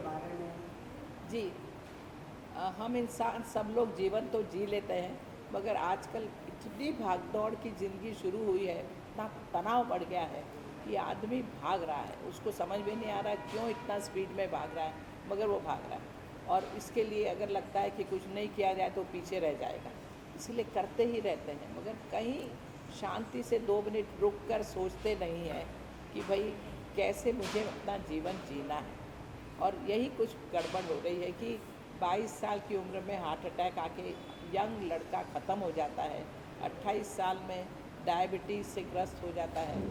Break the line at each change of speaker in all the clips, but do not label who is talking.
बारे में।
जी। हम इंसान सब लोग जीवन तो जी लेते हैं, मगर आजकल इतनी भाग-दौड़ की ज़िंदगी शुरू हुई है, इतना तनाव बढ़ गया है कि आदमी भाग रहा है। उसको समझ में नहीं आ रहा है क्यों इतना स्पीड में भाग रहा है, मगर वो भाग रहा है। और इसके लिए अगर लगता है कि कुछ नहीं किया जाए तो पीछे रह जाएगा, इसलिए करते ही रहते हैं, मगर कहीं शांति से 2 मिनट रुक कर सोचते नहीं हैं कि भई कैसे मुझे अपना जीवन जीना है। और यही कुछ गड़बड़ हो रही है कि 22 साल की उम्र में हार्ट अटैक आके यंग लड़का ख़त्म हो जाता है, 28 साल में डायबिटीज़ से ग्रस्त हो जाता है,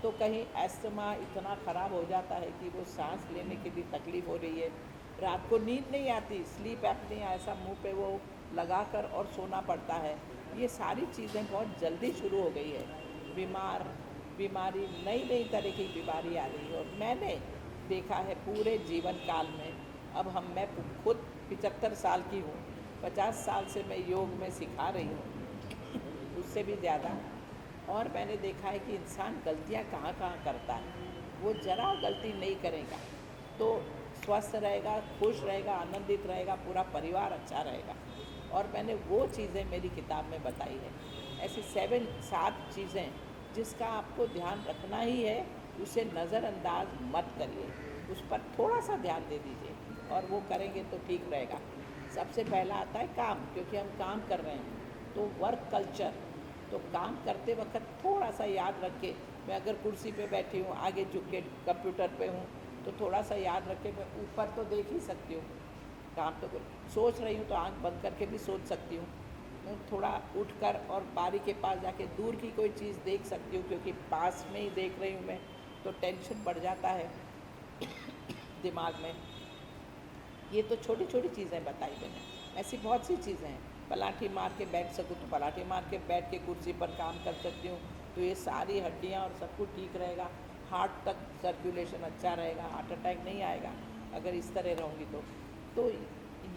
तो कहीं अस्थमा इतना ख़राब हो जाता है कि वो सांस लेने के लिए तकलीफ़ हो रही है, रात को नींद नहीं आती, स्लीप एपनिया ऐसा मुंह पे वो लगाकर और सोना पड़ता है। ये सारी चीज़ें बहुत जल्दी शुरू हो गई है। बीमारी नई नई तरह की बीमारी आ रही है, और मैंने देखा है पूरे जीवन काल में, अब मैं खुद 75 साल की हूँ, 50 साल से मैं योग में सिखा रही हूँ, उससे भी ज़्यादा। और मैंने देखा है कि इंसान गलतियाँ कहाँ कहाँ करता है, वो ज़रा गलती नहीं करेगा तो स्वस्थ रहेगा, खुश रहेगा, आनंदित रहेगा, पूरा परिवार अच्छा रहेगा। और मैंने वो चीज़ें मेरी किताब में बताई है, ऐसी 7 चीज़ें जिसका आपको ध्यान रखना ही है, उसे नज़रअंदाज मत करिए, उस पर थोड़ा सा ध्यान दे दीजिए और वो करेंगे तो ठीक रहेगा। सबसे पहला आता है काम, क्योंकि हम काम कर रहे हैं तो वर्क कल्चर, तो काम करते वक्त थोड़ा सा याद रख के, मैं अगर कुर्सी पे बैठी हूँ, आगे झुक के कंप्यूटर पे हूँ, तो थोड़ा सा याद रख के मैं ऊपर तो देख ही सकती हूँ, काम तो सोच रही हूँ तो आंख बंद करके भी सोच सकती हूँ। मैं थोड़ा उठकर और बारी के पास जाके दूर की कोई चीज़ देख सकती हूँ, क्योंकि पास में ही देख रही हूँ मैं, तो टेंशन बढ़ जाता है दिमाग में। ये तो छोटी छोटी चीज़ें बताई मैंने, ऐसी बहुत सी चीज़ें हैं। पलाठी मार के बैठ सकूँ तो पलाठी मार के बैठ के कुर्सी पर काम कर सकती हूँ, तो ये सारी हड्डियाँ और सब कुछ ठीक रहेगा, हार्ट तक सर्कुलेशन अच्छा रहेगा, हार्ट अटैक नहीं आएगा अगर इस तरह रहूँगी तो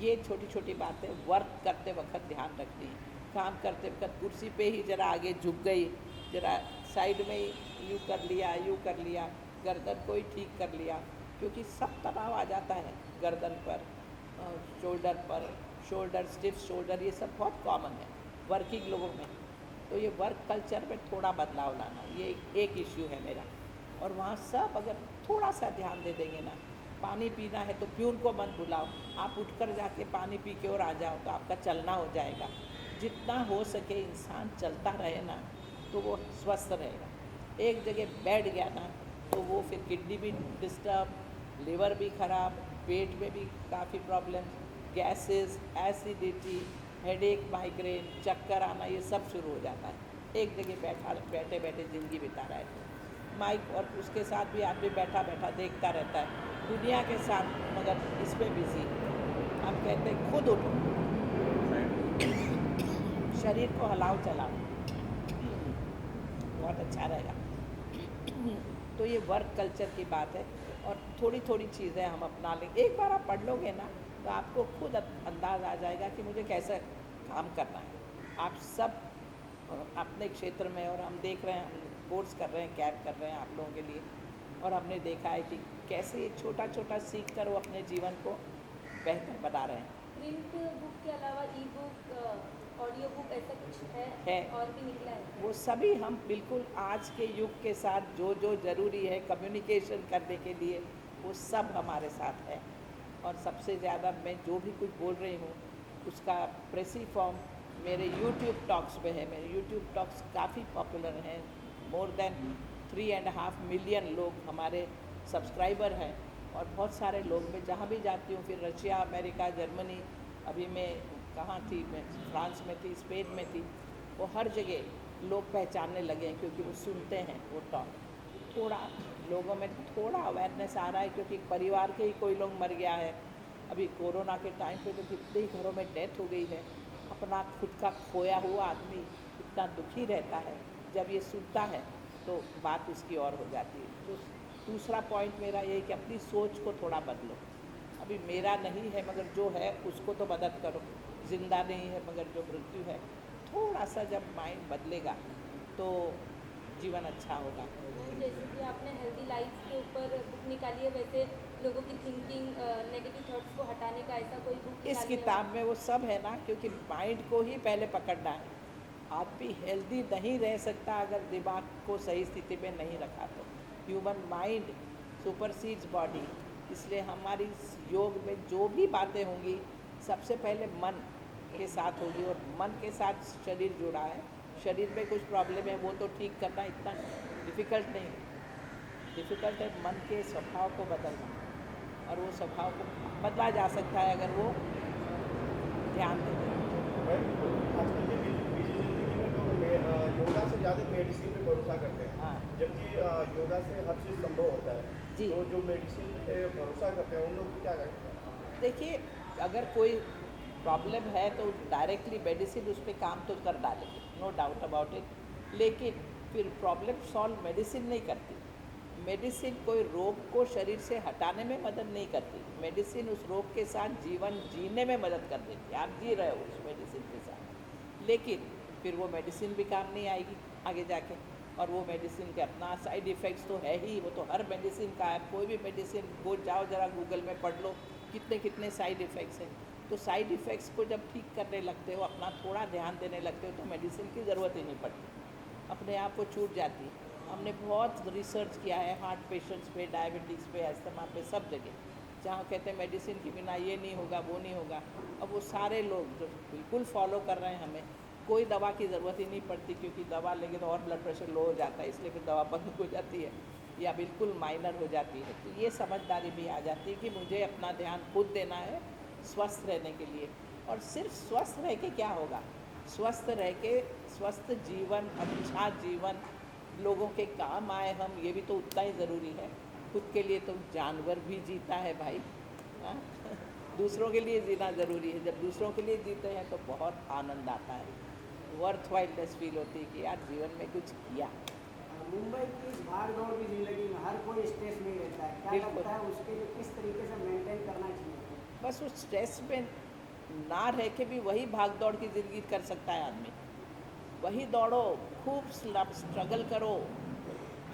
ये छोटी छोटी बातें वर्क करते वक्त ध्यान रखनी है। काम करते वक्त कुर्सी पे ही ज़रा आगे झुक गई, ज़रा साइड में ही यूँ कर लिया, गर्दन को ही ठीक कर लिया, क्योंकि सब तनाव आ जाता है गर्दन पर, शोल्डर स्टिफ शोल्डर, ये सब बहुत कॉमन है वर्किंग लोगों में। तो ये वर्क कल्चर में थोड़ा बदलाव लाना, ये एक इश्यू है मेरा। और वहाँ सब अगर थोड़ा सा ध्यान दे देंगे ना, पानी पीना है तो प्यून को मत बुलाओ, आप उठकर जाके पानी पी के और आ जाओ, तो आपका चलना हो जाएगा। जितना हो सके इंसान चलता रहे ना, तो वो स्वस्थ रहेगा। एक जगह बैठ गया ना, तो वो फिर किडनी भी डिस्टर्ब, लिवर भी ख़राब, पेट में भी काफ़ी problem, gases, acidity, headache, migraine, चक्कर आना, ये सब शुरू हो जाता है। एक जगह बैठे बैठे ज़िंदगी बिता रहा है तो माइक, और उसके साथ भी आदमी बैठा बैठा देखता रहता है दुनिया के साथ, मगर इस पे बिजी। हम कहते हैं खुद उठो, शरीर को हिलाओ चलाओ, बहुत अच्छा रहेगा। तो ये वर्क कल्चर की बात है, और थोड़ी थोड़ी चीज़ें हम अपना लेंगे। एक बार आप पढ़ लोगे ना, तो आपको खुद अंदाज़ आ जाएगा कि मुझे कैसे काम करना है। आप सब अपने क्षेत्र में, और हम देख रहे हैं, हम कोर्स कर रहे हैं, कैब कर रहे हैं आप लोगों के लिए, और हमने देखा है कि कैसे ये छोटा छोटा सीख कर वो अपने जीवन को बेहतर बना रहे हैं।
प्रिंट बुक के अलावा ई बुक, ऑडियो बुक, ऐसा कुछ
है
और भी निकला है?
वो सभी हम बिल्कुल आज के युग के साथ जो जो ज़रूरी है कम्युनिकेशन करने के लिए, वो सब हमारे साथ है। और सबसे ज़्यादा मैं जो भी कुछ बोल रही हूँ, उसका प्रेसी फॉर्म मेरे यूट्यूब टॉक्स पे है। मेरे यूट्यूब टॉक्स काफ़ी पॉपुलर हैं, मोर देन 3.5 मिलियन लोग हमारे सब्सक्राइबर हैं। और बहुत सारे लोग, मैं जहाँ भी जाती हूँ, फिर रशिया, अमेरिका, जर्मनी, अभी मैं कहाँ थी, मैं फ्रांस में थी, स्पेन में थी, वो हर जगह लोग पहचानने लगे हैं, क्योंकि वो सुनते हैं वो टॉक। थोड़ा लोगों में थोड़ा अवेयरनेस आ रहा है, क्योंकि परिवार के ही कोई लोग मर गया है। अभी कोरोना के टाइम पे तो कितने ही घरों में डेथ हो गई है। अपना खुद का खोया हुआ आदमी इतना दुखी रहता है, जब ये सुनता है तो बात उसकी और हो जाती है। तो दूसरा पॉइंट मेरा ये है कि अपनी सोच को थोड़ा बदलो। अभी मेरा नहीं है, मगर जो है उसको तो मदद करो। ज़िंदा नहीं है, मगर जो मृत्यु है, थोड़ा सा जब माइंड बदलेगा तो जीवन अच्छा होगा।
मैम जैसे कि आपने हेल्दी लाइफ के ऊपर बुक निकाली है, वैसे लोगों की थिंकिंग नेगेटिव थॉट्स को हटाने का ऐसा कोई बुक
इस
निकाली है?
किताब में वो सब है ना, क्योंकि माइंड को ही पहले पकड़ना है। आदमी हेल्दी नहीं रह सकता अगर दिमाग को सही स्थिति में नहीं रखा तो। ह्यूमन माइंड सुपरसीड्स बॉडी, इसलिए हमारी इस योग में जो भी बातें होंगी सबसे पहले मन के साथ होगी, और मन के साथ शरीर जुड़ा है। शरीर में कुछ प्रॉब्लम है वो तो ठीक करना इतना डिफ़िकल्ट नहीं है। डिफ़िकल्ट है मन के स्वभाव को बदलना, और वो स्वभाव को बदला जा सकता है अगर वो ध्यान दें।
आजकल के बिजी जिंदगी में लोग योगा से ज़्यादा मेडिसिन पे भरोसा करते हैं,
हाँ
जबकि योगा से हर चीज़ संभव होता है।
जी।
तो जो मेडिसिन पे भरोसा करते हैं उन लोग को क्या करते हैं?
देखिए, अगर कोई प्रॉब्लम है तो डायरेक्टली मेडिसिन उस पर काम तो कर डालेगी, नो डाउट अबाउट इट, लेकिन फिर प्रॉब्लम सॉल्व मेडिसिन नहीं करती। मेडिसिन कोई रोग को शरीर से हटाने में मदद नहीं करती, मेडिसिन उस रोग के साथ जीवन जीने में मदद कर देती है। आप जी रहे हो उस मेडिसिन के साथ, लेकिन फिर वो मेडिसिन भी काम नहीं आएगी आगे जाके, और वो मेडिसिन के अपना साइड इफ़ेक्ट्स तो है ही, वो तो हर मेडिसिन का है। कोई भी मेडिसिन वो जाओ ज़रा गूगल में पढ़ लो कितने कितने साइड इफ़ेक्ट्स हैं। तो साइड इफ़ेक्ट्स को जब ठीक करने लगते हो, अपना थोड़ा ध्यान देने लगते हो, तो मेडिसिन की ज़रूरत ही नहीं पड़ती, अपने आप वो छूट जाती है। हमने बहुत रिसर्च किया है हार्ट पेशेंट्स पे, डायबिटीज़ पे, अस्थमा पे, सब जगह, जहाँ कहते हैं मेडिसिन के बिना ये नहीं होगा वो नहीं होगा। अब वो सारे लोग जो बिल्कुल फॉलो कर रहे हैं, हमें कोई दवा की ज़रूरत ही नहीं पड़ती, क्योंकि दवा लेंगे तो और ब्लड प्रेशर लो हो जाता है, इसलिए फिर दवा बंद हो जाती है या बिल्कुल माइनर हो जाती है। तो ये समझदारी भी आ जाती है कि मुझे अपना ध्यान खुद देना है स्वस्थ रहने के लिए। और सिर्फ स्वस्थ रह के क्या होगा, स्वस्थ रह के स्वस्थ जीवन, अच्छा जीवन, लोगों के काम आए हम, ये भी तो उतना ही ज़रूरी है। खुद के लिए तो जानवर भी जीता है भाई, हाँ दूसरों के लिए जीना ज़रूरी है। जब दूसरों के लिए जीते हैं तो बहुत आनंद आता है, वर्थ वाइलनेस फील होती है कि यार जीवन में कुछ किया।
मुंबई की इस भाग दौड़ की ज़िंदगी में हर कोई स्ट्रेस में रहता है, क्या
बिल्कुल।
लगता है उसके लिए किस तरीके से मेंटेन करना चाहिए?
बस उस स्ट्रेस में ना रह के भी वही भाग दौड़ की ज़िंदगी कर सकता है आदमी। वही दौड़ो, खूब स्ट्रगल करो,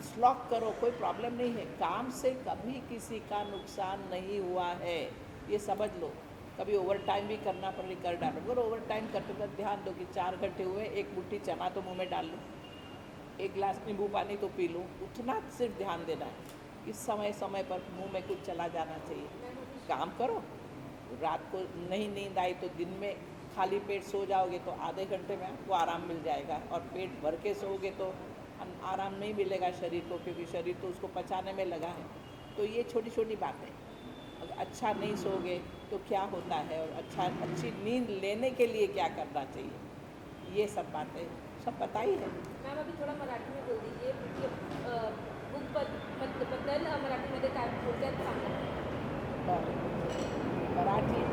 स्लॉग करो, कोई प्रॉब्लम नहीं है। काम से कभी किसी का नुकसान नहीं हुआ है, ये समझ लो। कभी ओवर टाइम भी करना पड़े कर डालो, अगर ओवर टाइम करते वक्त ध्यान दो कि 4 घंटे हुए, एक मुट्ठी चना तो मुंह में डाल लो, एक गिलास नींबू पानी तो पी लो, उतना सिर्फ ध्यान देना है। इस समय समय पर मुंह में कुछ चला जाना चाहिए। काम करो, रात को नहीं नींद आई तो दिन में खाली पेट सो जाओगे तो आधे घंटे में आपको आराम मिल जाएगा, और पेट भर के सोओगे तो आराम नहीं मिलेगा शरीर को, क्योंकि शरीर तो उसको पचाने में लगा है। तो ये छोटी छोटी बातें, अगर अच्छा नहीं सोओगे तो क्या होता है, और अच्छी नींद लेने के लिए क्या करना चाहिए, ये सब बातें सब पता ही है।
मॅम अभी थोडा मराठीमध्ये बोल दीजिए, बुक बद्दल मराठीमध्ये काय थोडक्यात सांगा.
मराठी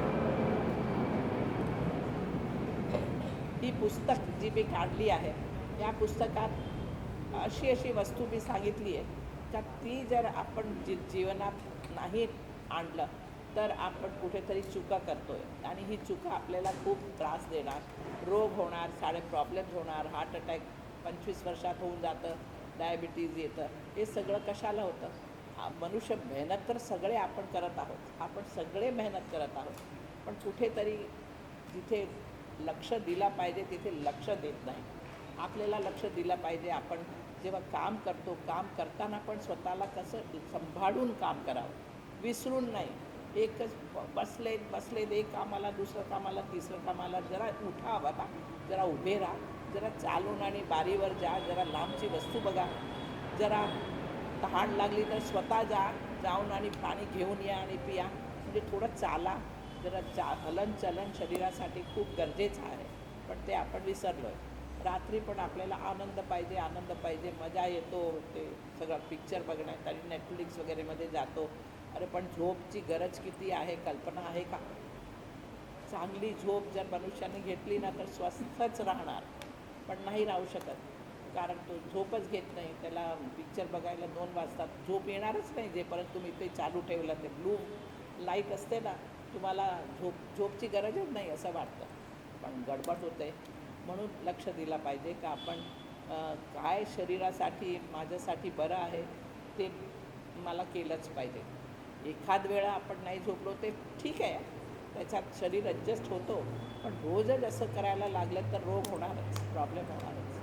ही पुस्तक जी मी काढली आहे, या पुस्तकात अशी अशी वस्तू मी सांगितली आहे का ती जर आपण जीवनात नाही आणलं तर आपण कुठेतरी चुका करतोय, आणि ही चुका आपल्याला खूप त्रास देणार, रोग होणार, सारे प्रॉब्लेम्स होणार, हार्ट अटॅक 25 वर्षात होऊन जातं, डायबिटीज येतं. हे सगळं कशाला होतं? मनुष्य मेहनत तर सगळे आपण करत आहोत, आपण सगळे मेहनत करत आहोत, पण कुठेतरी जिथे लक्ष दिला पाहिजे तिथे लक्ष देत नाही. आपल्याला लक्ष दिलं पाहिजे. आपण जेव्हा काम करतो, काम करताना पण स्वतःला कसं सांभाळून काम करावं, विसरून नाही. एकच बसलेत एक कामाला, दुसरं कामाला, तिसरं कामाला, जरा उठा बाबा, जरा उभे राहा, जरा चालून आणि बारीवर जा, जरा लांबची वस्तू बघा, जरा तहान लागली तर स्वतः जाऊन आणि पाणी घेऊन या आणि पिया, म्हणजे थोडं चाला, जरा हलनचलन शरीरासाठी खूप गरजेचं आहे, पण ते आपण विसरलो आहे. रात्री पण आपल्याला आनंद पाहिजे, मजा येतो, ते सगळं पिक्चर बघण्यात आणि नेटफ्लिक्स वगैरेमध्ये जातो. अरे पण झोपची गरज किती आहे, कल्पना आहे का? चांगली झोप जर मनुष्याने घेतली ना तर स्वस्थच राहणार, पण नाही राहू शकत, कारण तो झोपच घेत नाही. त्याला पिक्चर बघायला 2 वाजतात, झोप येणारच नाही जेपर्यंत तुम्ही ते चालू ठेवलं. ते ब्लू लाईट असते ना, तुम्हाला झोपची गरजच नाही असं वाटतं, पण गडबड होते. म्हणून लक्ष दिलं पाहिजे का आपण काय शरीरासाठी माझ्यासाठी बरं आहे ते मला केलंच पाहिजे. एखाद वेळा आपण नाही झोपलो ते ठीक आहे, त्याच्यात शरीर ॲडजस्ट होतो, पण रोजच असं करायला लागलं तर रोग होणारच, प्रॉब्लेम होणारच.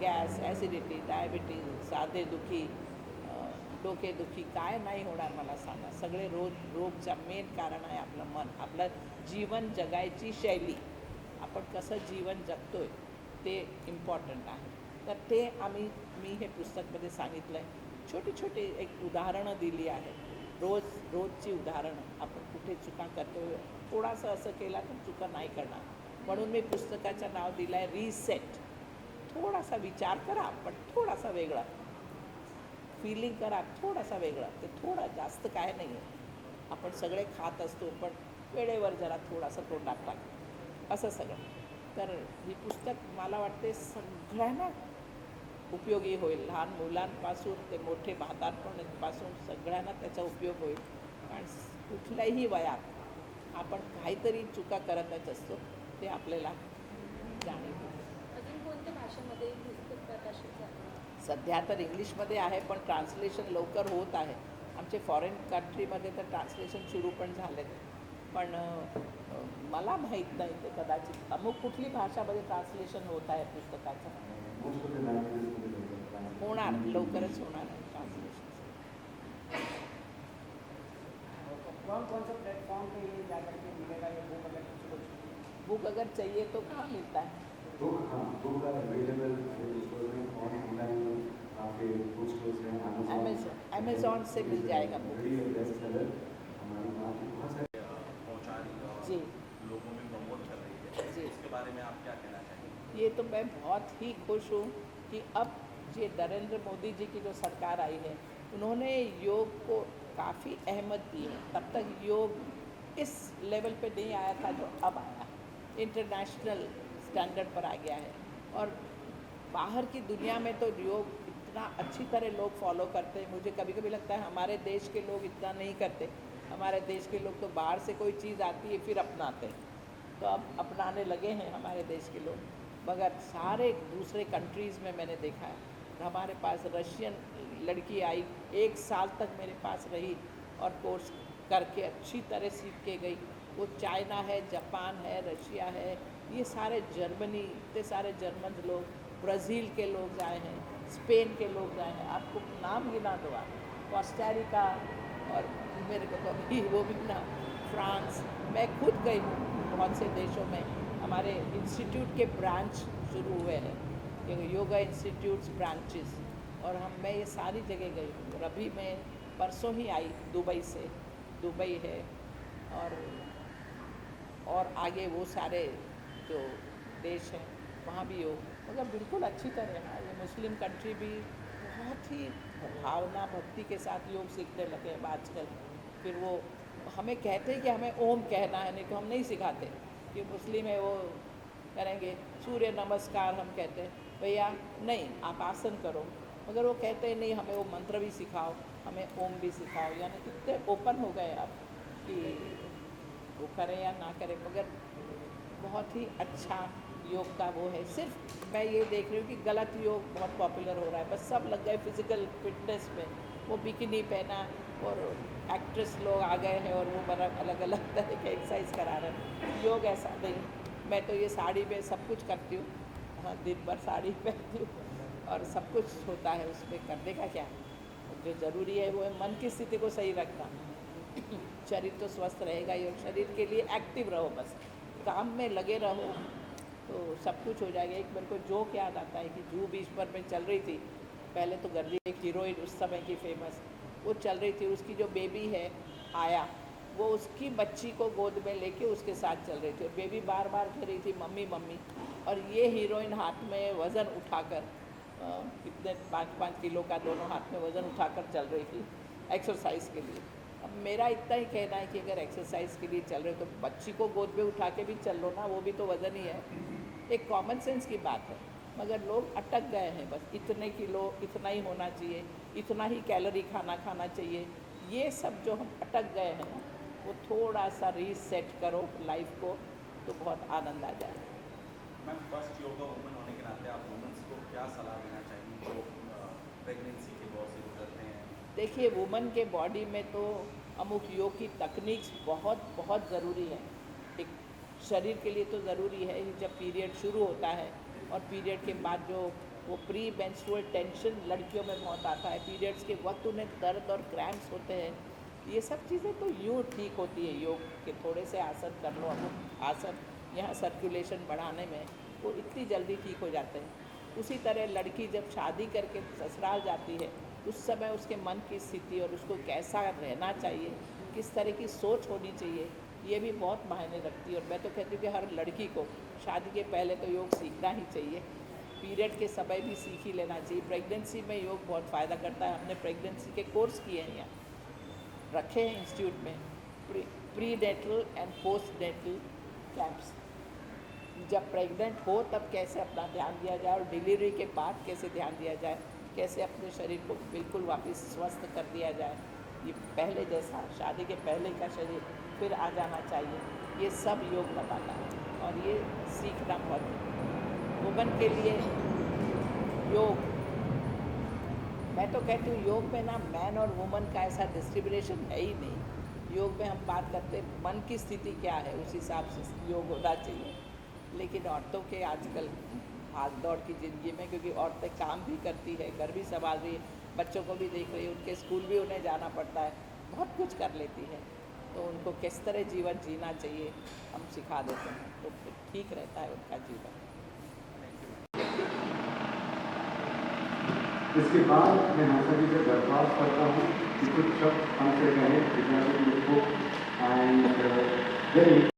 गॅस, ॲसिडिटी, डायबिटीज, साधेदुखी, डोकेदुखी काय नाही होणार मला सांगा. सगळे रोगचं मेन कारण आहे आपलं मन, आपलं जीवन जगायची शैली, आपण कसं जीवन जगतोय ते इम्पॉर्टंट आहे. तर ते मी हे पुस्तकमध्ये सांगितलं आहे. छोटी छोटी एक उदाहरणं दिली आहेत, रोजची उदाहरणं. आपण कुठे चुका करतो, थोडासा असं केला तर चुका नाही करणार, म्हणून मी पुस्तकाचं नाव दिलं आहे रिसेट. थोडासा विचार करा, पण थोडासा वेगळा. फीलिंग करा, थोडासा वेगळा. ते थोडा जास्त काय नाही आहे. आपण सगळे खात असतो, पण वेळेवर जरा थोडासा तोंडात टाक, असं सगळं. तर ही पुस्तक मला वाटते सगळ्यांना उपयोगी होईल. लहान मुलांपासून ते मोठे म्हातारपणापासून सगळ्यांना त्याचा उपयोग होईल. कारण कुठल्याही वयात आपण काहीतरी चुका करतच असतो, ते आपल्याला जाणीव होते.
अजून कोणत्या भाषेमध्ये पुस्तक प्रकाशित झालं?
सध्या तर इंग्लिशमध्ये आहे, पण ट्रान्सलेशन लवकर होत आहे. आमचे फॉरेन कंट्रीमध्ये तर ट्रान्सलेशन सुरू पण झालेत, पण मला माहीत नाही ते कदाचित अमुक कुठली भाषामध्ये ट्रान्सलेशन होत आहे पुस्तकाचं. होणार, लवकरच होणार आहे ट्रान्सलेशन.
कौन कौन से प्लेटफॉर्म पे ये जा करके मिलेगा ये बुक, अगर किसी को
बुक अगर चाहिए तो कहाँ मिलता है?
बुक अवेलेबल ऑनलाइन आपके बुक स्टोर्स हैं,
अमेज़ॉन से मिल जाएगा बुक।
बेस्ट सेलर हमारी वहाँ की बहुत सारी
पहुंचा रही है और
जी
लोगों में प्रमोट कर रही है,
जी,
इसके बारे में आप क्या कहना चाहेंगे?
ये तो मैं बहुत ही खुश हूँ कि अब ये नरेंद्र मोदी जी की जो सरकार आई है, उन्होंने योग को काफ़ी अहमियत दी है. तब तक योग इस लेवल पे नहीं आया था जो अब आया, इंटरनेशनल स्टैंडर्ड पर आ गया है. और बाहर की दुनिया में तो योग इतना अच्छी तरह लोग फॉलो करते हैं. मुझे कभी कभी लगता है हमारे देश के लोग इतना नहीं करते. हमारे देश के लोग तो बाहर से कोई चीज़ आती है फिर अपनाते हैं, तो अब अपनाने लगे हैं हमारे देश के लोग. मगर सारे दूसरे कंट्रीज़ में मैंने देखा है. हमारे पास रशियन लड़की आई, 1 साल तक मेरे पास रही और कोर्स करके अच्छी तरह सीख के गई. वो चाइना है, जापान है, रशिया है, ये सारे जर्मनी, इतने सारे जर्मन लोग, ब्राज़ील के लोग आए हैं, स्पेन के लोग आए हैं. आपको नाम गिना दो आप, कोस्टारिका, और मेरे को तो अभी वो भी ना, फ्रांस. मैं खुद गई हूँ बहुत से देशों में. हमारे इंस्टीट्यूट के ब्रांच शुरू हुए हैं, योगा इंस्टीट्यूट्स ब्रांचेस, और मैं ये सारी जगह गई हूँ. और अभी मैं परसों ही आई दुबई से. दुबई है और आगे वो सारे जो देश हैं वहाँ भी हो. मगर बिल्कुल अच्छी तरह हाँ, ये मुस्लिम कंट्री भी बहुत ही भावना भक्ति के साथ योग सीखने लगे हैं आजकल. फिर वो हमें कहते हैं कि हमें ओम कहना है, नहीं तो हम नहीं सिखाते. कि मुस्लिम है वो करेंगे सूर्य नमस्कार, हम कहते हैं भैया नहीं आप आसन करो. मगर वो कहते हैं नहीं हमें वो मंत्र भी सिखाओ, हमें ओम भी सिखाओ. यानी कितने ओपन हो गए अब कि वो करें या ना करें. मगर बहुत ही अच्छा योग का वो है. सिर्फ मैं ये देख रही हूँ कि गलत योग बहुत पॉपुलर हो रहा है. बस सब लग गए फिज़िकल फिटनेस में. वो बिकिनी पहना और एक्ट्रेस लोग आ गए हैं और वो बड़ा अलग अलग तरह के एक्सरसाइज करा रहे हैं. योग ऐसा नहीं. मैं तो ये साड़ी में सब कुछ करती हूँ, हाँ दिन भर साड़ी पहनती हूँ और सब कुछ होता है उसमें. करने का क्या, जो ज़रूरी है वो है मन की स्थिति को सही रखना. शरीर तो स्वस्थ रहेगा ही, और शरीर के लिए एक्टिव रहो, बस काम में लगे रहो तो सब कुछ हो जाएगा. एक मेरे को जोक याद आता है कि जूहू बीच पर मैं चल रही थी. पहले तो गर्दी, एक हीरोइन उस समय की फेमस, वो चल रही थी. उसकी जो बेबी है आया, वो उसकी बच्ची को गोद में लेके उसके साथ चल रही थी. और बेबी बार बार कह रही थी मम्मी मम्मी. और ये हीरोइन हाथ में वज़न उठाकर, कितने 5-5 किलो का दोनों हाथ में वज़न उठाकर चल रही थी एक्सरसाइज के लिए. अब मेरा इतना ही कहना है कि अगर एक्सरसाइज के लिए चल रहे हो तो बच्ची को गोद में उठा के भी चल लो ना, वो भी तो वज़न ही है. एक कॉमन सेंस की बात है. मगर लोग अटक गए हैं, बस इतने किलो, इतना ही होना चाहिए, इतना ही कैलोरी खाना खाना चाहिए. ये सब जो हम अटक गए हैं ना, वो थोड़ा सा रीसेट करो लाइफ को तो बहुत आनंद आ जाए.
मैम फर्स्ट योगा वुमन होने के नाते आप वुमेंस को क्या सलाह देना चाहेंगी जो प्रेगनेंसी के दौर से गुजरते हैं?
देखिए, वुमन के बॉडी में तो अमुक योग की तकनीक्स बहुत बहुत ज़रूरी है। एक शरीर के लिए तो ज़रूरी है ही, जब पीरियड शुरू होता है और पीरियड के बाद जो वो प्री मेंस्ट्रुअल टेंशन लड़कियों में बहुत आता है, पीरियड्स के वक्त उन्हें दर्द और क्रैम्प्स होते हैं, ये सब चीज़ें तो यूँ ठीक होती है। योग के थोड़े से आसन कर लो, अमुक आसन यहाँ सर्कुलेशन बढ़ाने में वो इतनी जल्दी ठीक हो जाते हैं। उसी तरह लड़की जब शादी करके ससुराल जाती है, उस समय उसके मन की स्थिति और उसको कैसा रहना चाहिए, किस तरह की सोच होनी चाहिए, ये भी बहुत मायने रखती है। और मैं तो कहती हूँ कि हर लड़की को शादी के पहले तो योग सीखना ही चाहिए, पीरियड के समय भी सीख ही लेना चाहिए। प्रेगनेंसी में योग बहुत फ़ायदा करता है। हमने प्रेगनेंसी के कोर्स किए हैं, यहाँ रखे हैं इंस्टीट्यूट में, prenatal and postnatal camps. जब प्रेग्नेंट हो तब कैसे अपना ध्यान दिया जाए और डिलीवरी के बाद कैसे ध्यान दिया जाए, कैसे अपने शरीर को बिल्कुल वापस स्वस्थ कर दिया जाए, ये पहले जैसा शादी के पहले का शरीर फिर आ जाना चाहिए, ये सब योग बताता है। और ये सीखना बहुत वुमन के लिए योग, मैं तो कहती हूँ योग में ना मैन और वुमन का ऐसा डिस्क्रिमिनेशन है ही नहीं। योग में हम बात करते हैं मन की स्थिति क्या है, उस हिसाब से योग होना चाहिए। लेकिन औरतों के आजकल भाग दौड़ की ज़िंदगी में, क्योंकि औरतें काम भी करती है, घर भी संभाल रही है, बच्चों को भी देख रही है, उनके स्कूल भी उन्हें जाना पड़ता है, बहुत कुछ कर लेती है, तो उनको किस तरह जीवन जीना चाहिए हम सिखा देते हैं, तो फिर ठीक रहता है उनका जीवन।
इसके बाद मैं हम सभी से दरख्वास्त करता हूँ कि कुछ शब्द हमसे कहें विद्यार्थी को एंड